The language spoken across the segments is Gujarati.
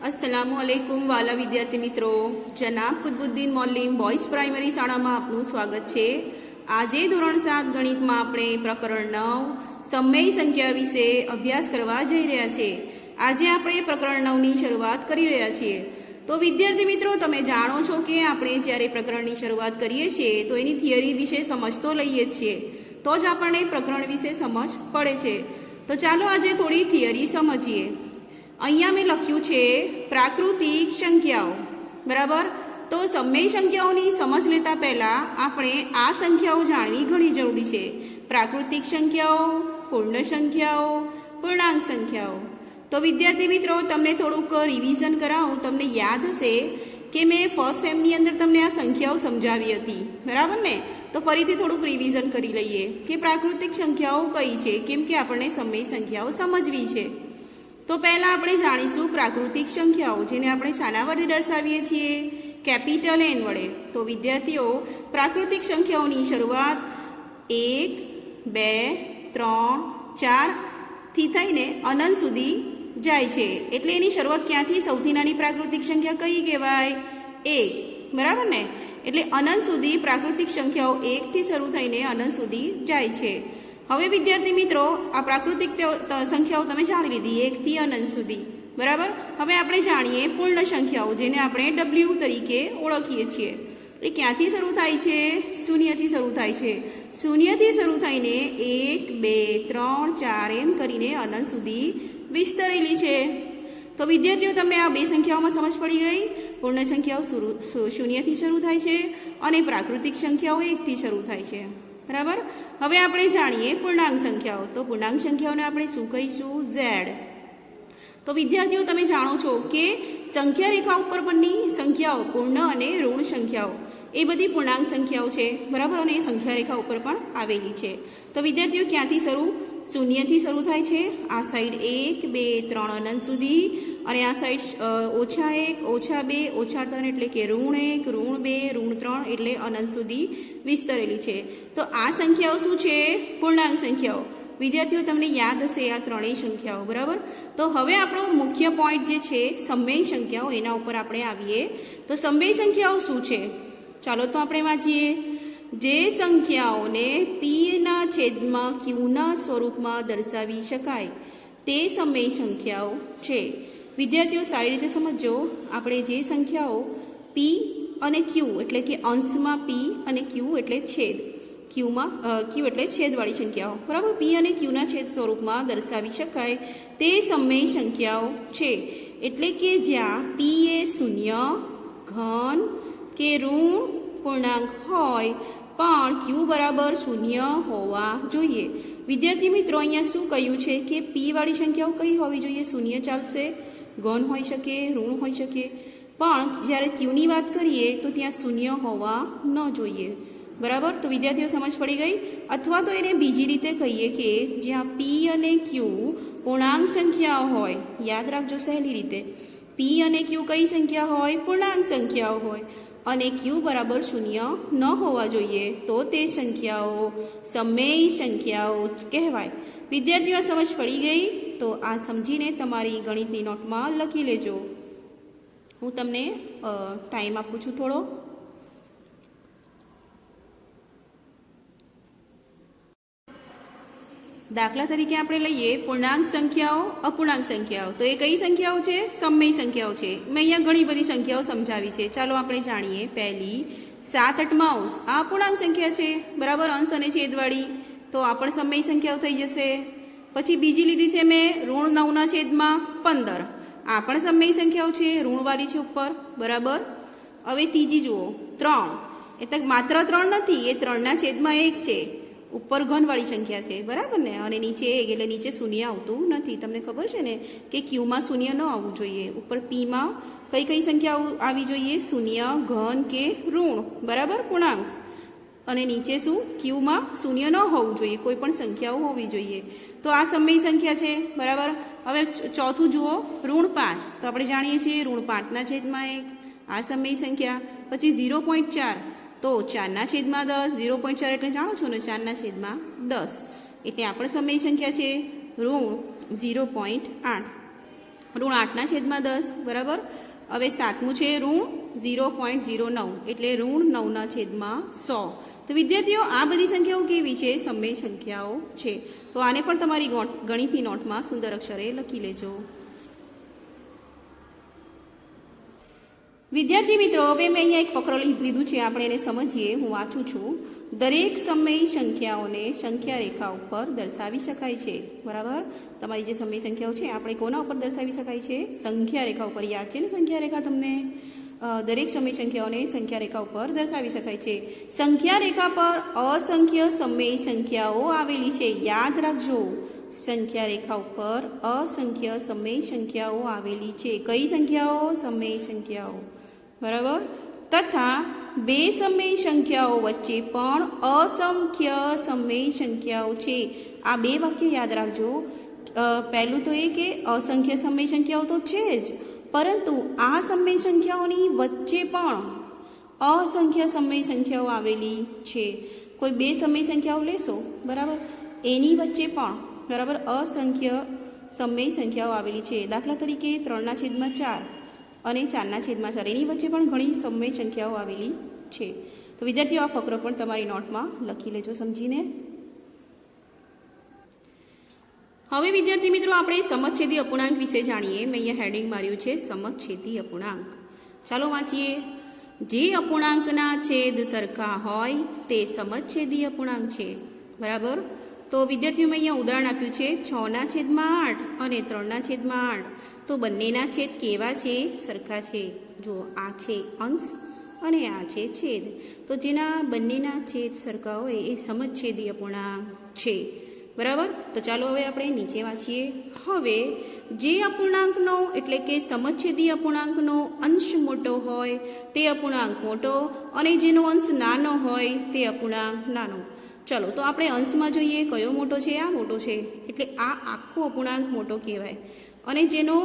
अस्सलामुअलैकुम वाला विद्यार्थी मित्रों, जनाब कुतुबुद्दीन मौलिम बॉयज प्राइमरी शाला में आपનું સ્વાગત છે। આજે ધોરણ 7 ગણિતમાં આપણે પ્રકરણ 9 સમય સંખ્યા વિશે અભ્યાસ કરવા જઈ રહ્યા છીએ। આજે આપણે પ્રકરણ 9 ની શરૂઆત કરી રહ્યા છીએ। તો વિદ્યાર્થી મિત્રો, તમે જાણો છો કે આપણે જ્યારે પ્રકરણની શરૂઆત કરીએ છીએ તો એની થિયરી વિશે સમજ તો લઈએ જ છીએ, તો જ આપણને પ્રકરણ વિશે સમજ પડે છે। તો ચાલો આજે થોડી થિયરી સમજીએ। અહીંયા મેં લખ્યું છે પ્રાકૃતિક સંખ્યાઓ, બરાબર। તો સમય સંખ્યાઓની સમજ લેતા પહેલાં આપણે આ સંખ્યાઓ જાણવી ઘણી જરૂરી છે। પ્રાકૃતિક સંખ્યાઓ, પૂર્ણ સંખ્યાઓ, પૂર્ણાંક સંખ્યાઓ। તો વિદ્યાર્થી મિત્રો, તમને થોડુંક રિવિઝન કરાવું। તમને યાદ હશે કે મેં ફર્સ્ટ સેમની અંદર તમને આ સંખ્યાઓ સમજાવી હતી, બરાબર ને? તો ફરીથી થોડુંક રિવિઝન કરી લઈએ કે પ્રાકૃતિક સંખ્યાઓ કઈ છે, કેમ કે આપણને સમય સંખ્યાઓ સમજવી છે। તો પહેલાં આપણે જાણીશું પ્રાકૃતિક સંખ્યાઓ, જેને આપણે શાના વડે દર્શાવીએ છીએ? કેપિટલ એન વડે। તો વિદ્યાર્થીઓ, પ્રાકૃતિક સંખ્યાઓની શરૂઆત 1, 2, 3, 4થી થઈને અનંત સુધી જાય છે। એટલે એની શરૂઆત ક્યાંથી? સૌથી નાની પ્રાકૃતિક સંખ્યા કઈ કહેવાય? 1, બરાબર ને? એટલે અનંત સુધી પ્રાકૃતિક સંખ્યાઓ 1થી શરૂ થઈને અનંત સુધી જાય છે। હવે વિદ્યાર્થી મિત્રો, આ પ્રાકૃતિક સંખ્યાઓ તમે જાણી લીધી 1થી અનંત સુધી, બરાબર। હવે આપણે જાણીએ પૂર્ણ સંખ્યાઓ, જેને આપણે W તરીકે ઓળખીએ છીએ। એ ક્યાંથી શરૂ થાય છે? શૂન્યથી શરૂ થાય છે। શૂન્યથી શરૂ થઈને 1, 2, 3, 4 એમ કરીને અનંત સુધી વિસ્તરેલી છે। તો વિદ્યાર્થીઓ, તમને આ બે સંખ્યાઓમાં સમજ પડી ગઈ? પૂર્ણ સંખ્યાઓ શૂન્યથી શરૂ થાય છે અને પ્રાકૃતિક સંખ્યાઓ 1થી શરૂ થાય છે, બરાબર। હવે આપણે જાણીએ પૂર્ણાંક સંખ્યાઓ। તો પૂર્ણાંક સંખ્યાઓને આપણે શું કહીશું? Z। તો વિદ્યાર્થીઓ, તમે જાણો છો કે સંખ્યા રેખા ઉપર પરની સંખ્યાઓ, પૂર્ણ અને ઋણ સંખ્યાઓ, એ બધી પૂર્ણાંક સંખ્યાઓ છે, બરાબર। અને એ સંખ્યા રેખા ઉપર પણ આવેલી છે। તો વિદ્યાર્થીઓ, ક્યાંથી શરૂ? શૂન્યથી શરૂ થાય છે। આ સાઈડ 1, 2, 3 અનંત સુધી, અને આ સાઈડ -1, -2, -3 એટલે કે ઋણ 1, ઋણ 2, ઋણ 3 એટલે અનંત સુધી વિસ્તરેલી છે। તો આ સંખ્યાઓ શું છે? પૂર્ણાંક સંખ્યાઓ। વિદ્યાર્થીઓ, તમને યાદ હશે આ ત્રણેય સંખ્યાઓ, બરાબર। તો હવે આપણો મુખ્ય પોઈન્ટ જે છે સમય સંખ્યાઓ, એના ઉપર આપણે આવીએ। તો સમય સંખ્યાઓ શું છે? ચાલો તો આપણે વાંચીએ। જે સંખ્યાઓને પીના છેદમાં ક્યુના સ્વરૂપમાં દર્શાવી શકાય તે સમય સંખ્યાઓ છે। વિદ્યાર્થીઓ, સારી રીતે સમજો। આપણે જે સંખ્યાઓ પી અને ક્યુ એટલે કે અંશમાં પી અને ક્યુ એટલે છેદ, ક્યુ એટલે છેદવાળી સંખ્યાઓ, બરાબર। પી અને ક્યુના છેદ સ્વરૂપમાં દર્શાવી શકાય તે સમય સંખ્યાઓ છે। એટલે કે જ્યાં પી એ શૂન્ય, ઘન કે ઋણ પૂર્ણાંક હોય, પણ ક્યુ બરાબર શૂન્ય હોવા જોઈએ। વિદ્યાર્થી મિત્રો, અહીંયા શું કહ્યું છે કે પી વાળી સંખ્યાઓ કઈ હોવી જોઈએ? શૂન્ય ચાલશે, ઘન હોઈ શકે, ઋણ હોઈ શકે, પણ જ્યારે ક્યુની વાત કરીએ તો ત્યાં શૂન્ય હોવા ન જોઈએ, બરાબર। તો વિદ્યાર્થીઓ, સમજ પડી ગઈ? અથવા તો એને બીજી રીતે કહીએ કે જ્યાં પી અને ક્યુ પૂર્ણાંક સંખ્યાઓ હોય, યાદ રાખજો સહેલી રીતે, પી અને ક્યુ કઈ સંખ્યા હોય? પૂર્ણાંક સંખ્યાઓ હોય, અને ક્યુ બરાબર શૂન્ય ન હોવા જોઈએ, તો તે સંખ્યાઓ સમય સંખ્યાઓ કહેવાય। વિદ્યાર્થીઓ, સમજ પડી ગઈ? તો આ સમજીને તમારી ગણિતની નોટમાં લખી લેજો। હું તમને ટાઈમ આપું છું થોડો। દાખલા તરીકે આપણે લઈએ પૂર્ણાંક સંખ્યાઓ, અપૂર્ણાંક સંખ્યાઓ। તો એ કઈ સંખ્યાઓ છે? સમય સંખ્યાઓ છે। મેં અહીંયા ઘણી બધી સંખ્યાઓ સમજાવી છે, ચાલો આપણે જાણીએ। પહેલી 7/8 આ અપૂર્ણાંક સંખ્યા છે, બરાબર, અંશ અને છેદવાળી, તો આ પણ સમય સંખ્યાઓ થઈ જશે। પછી બીજી લીધી છે મેં √9/15, આ પણ સમય સંખ્યાઓ છે, ઋણવાળી છે ઉપર, બરાબર। હવે ત્રીજી જુઓ 3, એટલે માત્ર 3 નથી, એ 3/1 છે, ઉપર ઘનવાળી સંખ્યા છે, બરાબર ને? અને નીચે 1 એટલે નીચે શૂન્ય આવતું નથી। તમને ખબર છે ને કે ક્યુમાં શૂન્ય ન આવવું જોઈએ, ઉપર પીમાં કઈ કઈ સંખ્યાઓ આવી જોઈએ? શૂન્ય, ઘન કે ઋણ, બરાબર, પૂર્ણાંક। અને નીચે શું? ક્યુમાં શૂન્ય ન હોવું જોઈએ, કોઈ પણ સંખ્યાઓ હોવી જોઈએ। તો આ સમય સંખ્યા છે, બરાબર। હવે ચોથું જુઓ √5, તો આપણે જાણીએ છીએ √5/1 આ સમય સંખ્યા। પછી 0.4, તો 4/10, 0.4 એટલે જાણો છો ને 4/10, એટલે આપણે સમય સંખ્યા છે ઋણ 0.8। ઋણ 8/10 બરાબર. હવે સાતમું છે ઋણ 0.09 એટલે ઋણ 9/100. તો વિદ્યાર્થીઓ આ બધી સંખ્યાઓ કેવી છે? સમય સંખ્યાઓ છે. તો આને પણ તમારી ગણિતની નોટમાં સુંદર અક્ષરે લખી લેજો. વિદ્યાર્થી મિત્રો, હવે મેં અહીંયા એક ફકરો લીધું છે, આપણે એને સમજીએ. હું વાંચું છું. દરેક સમય સંખ્યાઓને સંખ્યા રેખા ઉપર દર્શાવી શકાય છે. બરાબર. તમારી જે સમય સંખ્યાઓ છે આપણે કોના ઉપર દર્શાવી શકાય છે? સંખ્યા રેખા ઉપર. યાદ છે ને સંખ્યા રેખા તમને? દરેક સમય સંખ્યાઓને સંખ્યા રેખા ઉપર દર્શાવી શકાય છે. સંખ્યા રેખા પર અસંખ્ય સમય સંખ્યાઓ આવેલી છે. યાદ રાખજો, સંખ્યા રેખા ઉપર અસંખ્ય સમય સંખ્યાઓ આવેલી છે. કઈ સંખ્યાઓ? સમય સંખ્યાઓ. બરાબર. તથા બે સમય સંખ્યાઓ વચ્ચે પણ અસંખ્ય સમય સંખ્યાઓ છે. આ બે વાક્ય યાદ રાખજો. પહેલું તો એ કે અસંખ્ય સમય સંખ્યાઓ તો છે જ, પરંતુ આ સમય સંખ્યાઓની વચ્ચે પણ અસંખ્ય સમય સંખ્યાઓ આવેલી છે. કોઈ બે સમય સંખ્યાઓ લેશો, બરાબર, એની વચ્ચે પણ, બરાબર, અસંખ્ય સમય સંખ્યાઓ આવેલી છે. દાખલા તરીકે 3/4 અને 4/4 એની વચ્ચે પણ ઘણી સમય સંખ્યાઓ આવેલી છે. તો વિદ્યાર્થીઓ આ ફકરો પણ તમારી નોટમાં લખી લેજો સમજીને. હવે વિદ્યાર્થી મિત્રો આપણે સમછેદી અપૂર્ણાંક વિશે જાણીએ. મેં અહીંયા હેડિંગ માર્યું છે સમછેદી અપૂર્ણાંક. ચાલો વાંચીએ. જે અપૂર્ણાંકના છેદ સરખા હોય તે સમછેદી અપૂર્ણાંક છે. બરાબર. તો વિદ્યાર્થીઓ મેં અહીંયા ઉદાહરણ આપ્યું છે 6/8 અને 3/8. તો બંનેના છેદ કેવા છે? સરખા છે. જો આ છે અંશ અને આ છે છેદ. તો જેના બંનેના છેદ સરખા હોય એ સમછેદી અપૂર્ણાંક છે. બરાબર. તો ચાલો હવે આપણે નીચે વાંચીએ. હવે જે અપૂર્ણાંકનો એટલે કે સમછેદી અપૂર્ણાંકનો અંશ મોટો હોય તે અપૂર્ણાંક મોટો અને જેનો અંશ નાનો હોય તે અપૂર્ણાંક નાનો. ચલો તો આપણે અંશમાં જોઈએ. કયો મોટો છે? આ મોટો છે, એટલે આ આખો અપૂર્ણાંક મોટો કહેવાય. અને જેનો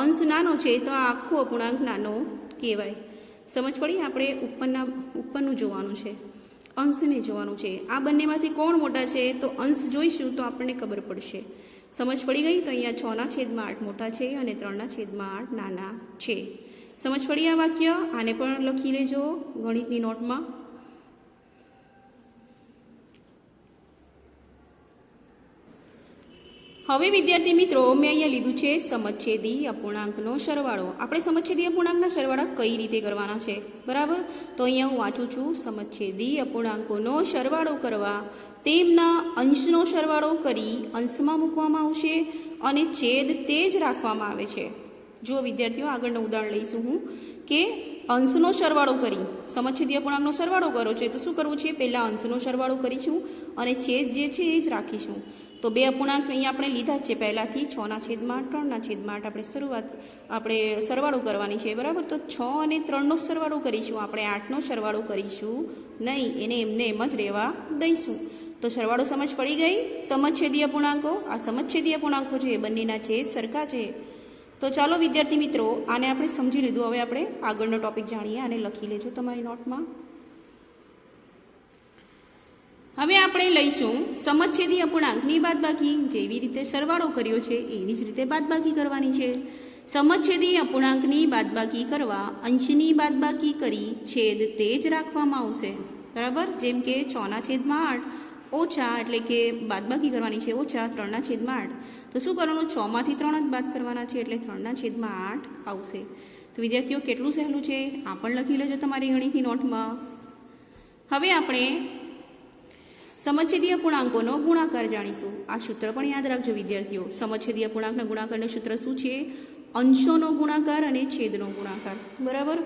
અંશ નાનો છે તો આ આખો અપૂર્ણાંક નાનો કહેવાય. સમજ પડી? આપણે ઉપરનું જોવાનું છે, અંશને જોવાનું છે. આ બંનેમાંથી કોણ મોટા છે? તો અંશ જોઈશું તો આપણને ખબર પડશે. સમજ પડી ગઈ? તો અહીંયા 6/8 મોટા છે અને 3/8 નાના છે. સમજ પડી આ વાક્ય? આને પણ લખી લેજો ગણિતની નોટમાં. હવે વિદ્યાર્થી મિત્રો મેં અહીંયા લીધું છે સમછેદી અપૂર્ણાંકનો સરવાળો. આપણે સમછેદી અપૂર્ણાંકના સરવાળા કઈ રીતે કરવાના છે? બરાબર. તો અહીંયા હું વાંચું છું. સમછેદી અપૂર્ણાંકોનો સરવાળો કરવા તેમના અંશનો સરવાળો કરી અંશમાં મૂકવામાં આવશે અને છેદ તે જ રાખવામાં આવે છે. જો વિદ્યાર્થીઓ આગળનું ઉદાહરણ લઈશું હું કે અંશનો સરવાળો કરી સમછેદી અપૂર્ણાંકનો સરવાળો કરો છે તો શું કરવું છે? પહેલાં અંશનો સરવાળો કરીશું અને છેદ જે છે એ જ રાખીશું. તો બે અપૂર્ણાંક અહીંયા આપણે લીધા જ છે પહેલાંથી. 6/8 3/8 આપણે સરવાળો કરવાની છે. બરાબર. તો 6 અને 3નો સરવાળો કરીશું આપણે, 8નો સરવાળો કરીશું નહીં. એને એમને એમ જ રહેવા દઈશું. તો સરવાળો સમજ પડી ગઈ? સમછેદી અપૂર્ણાંકો. આ સમછેદી અપૂર્ણાંકો છે બંનેના છેદ સરખા છે. તો ચાલો વિદ્યાર્થી મિત્રો આને આપણે સમજી લીધું. હવે આપણે આગળનો ટોપિક જાણીએ. આને લખી લેજો તમારી નોટમાં. હવે આપણે લઈશું સમછેદી અપૂર્ણાંકની બાદબાકી. જેવી રીતે સરવાળો કર્યો છે એવી જ રીતે બાદબાકી કરવાની છે. સમછેદી અપૂર્ણાંકની બાદબાકી કરવા અંશની બાદબાકી કરી છેદ તે જ રાખવામાં આવશે. બરાબર. જેમ કે 6/8 ઓછા એટલે કે બાદબાકી કરવાની છે ઓછા 3/8. તો શું કરવાનું? 6માંથી 3 જ બાદ કરવાના છે એટલે 3/8 આવશે. તો વિદ્યાર્થીઓ કેટલું સહેલું છે? આ પણ લખી લેજો તમારી ગણિતની નોટમાં. હવે આપણે સમછેદી અપૂર્ણાંકોનો ગુણાકાર જાણીશું. આ સૂત્ર પણ યાદ રાખજો વિદ્યાર્થીઓ. સમછેદી અપૂર્ણાંકના ગુણાકારનું સૂત્ર શું છે? અંશોનો ગુણાકાર અને છેદનો ગુણાકાર. બરાબર.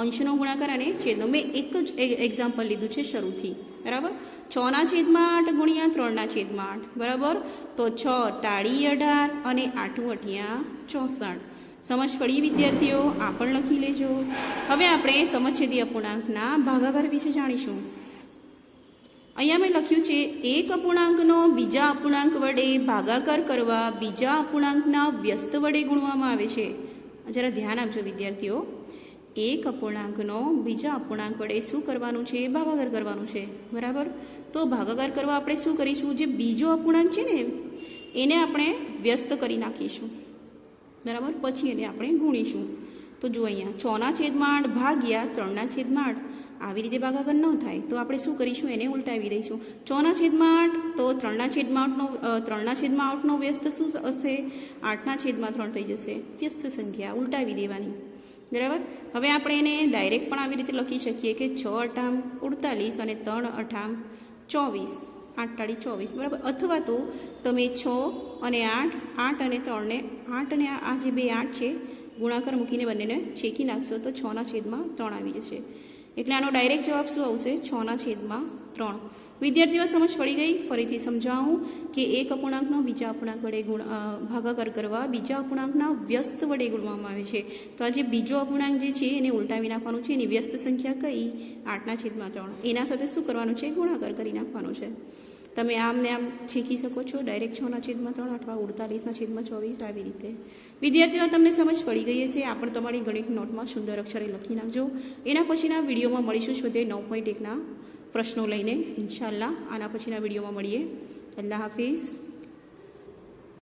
અંશનો ગુણાકાર અને છેદનો. મેં એક જ એક્ઝામ્પલ લીધું છે શરૂથી. બરાબર. 6/8 ગુણ્યા 3/8. બરાબર. તો 6 ટાળી 18 અને 8 અઠિયા 64. સમજ પડી વિદ્યાર્થીઓ? આ પણ લખી લેજો. હવે આપણે સમછેદી અપૂર્ણાંકના ભાગાકાર વિશે જાણીશું. અહીંયા મેં લખ્યું છે એક અપૂર્ણાંકનો બીજા અપૂર્ણાંક વડે ભાગાકાર કરવા બીજા અપૂર્ણાંકના વ્યસ્ત વડે ગુણવામાં આવે છે. જરા ધ્યાન આપજો વિદ્યાર્થીઓ. એક અપૂર્ણાંકનો બીજા અપૂર્ણાંક વડે શું કરવાનું છે? ભાગાકાર કરવાનું છે. બરાબર. તો ભાગાકાર કરવા આપણે શું કરીશું? જે બીજો અપૂર્ણાંક છે ને એને આપણે વ્યસ્ત કરી નાખીશું. બરાબર. પછી એને આપણે ગુણીશું. તો જો અહીંયા 6/8 ભાગ્યા 3/8 આવી રીતે ભાગાકાર ન થાય તો આપણે શું કરીશું, એને ઉલટાવી દઈશું. 6/8 તો 3/8નો વ્યસ્ત શું હશે, 8/3 થઈ જશે. વ્યસ્ત સંખ્યા ઉલટાવી દેવાની. બરાબર. હવે આપણે એને ડાયરેક્ટ પણ આવી રીતે લખી શકીએ કે 6 × 48 અને 3 × 24, 8 × 24. બરાબર. અથવા તો તમે 6 અને 8 અને 3 અને આ જે બે 8 છે ગુણાકાર મૂકીને બંનેને છેકી નાખશો તો 6/3 આવી જશે. એટલે આનો ડાયરેક્ટ જવાબ શું આવશે, 6/3. વિદ્યાર્થીઓ સમજ પડી ગઈ? ફરીથી સમજાવું કે એક અપૂર્ણાંકનો બીજા અપૂર્ણાંક વડે ભાગાકાર કરવા બીજા અપૂર્ણાંકના વ્યસ્ત વડે ગુણવામાં આવે છે. તો આ જે બીજો અપૂર્ણાંક જે છે એને ઉલટાવી નાખવાનું છે. એની વ્યસ્ત સંખ્યા કઈ, 8/3. એના સાથે શું કરવાનું છે, ગુણાકાર કરી નાખવાનો છે. તમે આમને આમ શીખી શકો છો, ડાયરેક્ટ 6/3 અથવા 48/24 આવી રીતે. વિદ્યાર્થીઓ તમને સમજ પડી ગઈ હશે. આ પણ તમારી ગણિત નોટમાં સુંદર અક્ષરે લખી નાખજો. એના પછીના વિડીયોમાં મળીશું સ્વાધ્યાય 9.1ના પ્રશ્નો લઈને ઇન્શાઅલ્લાહ. આના પછીના વિડીયોમાં મળીએ. અલ્લાહ હાફિઝ.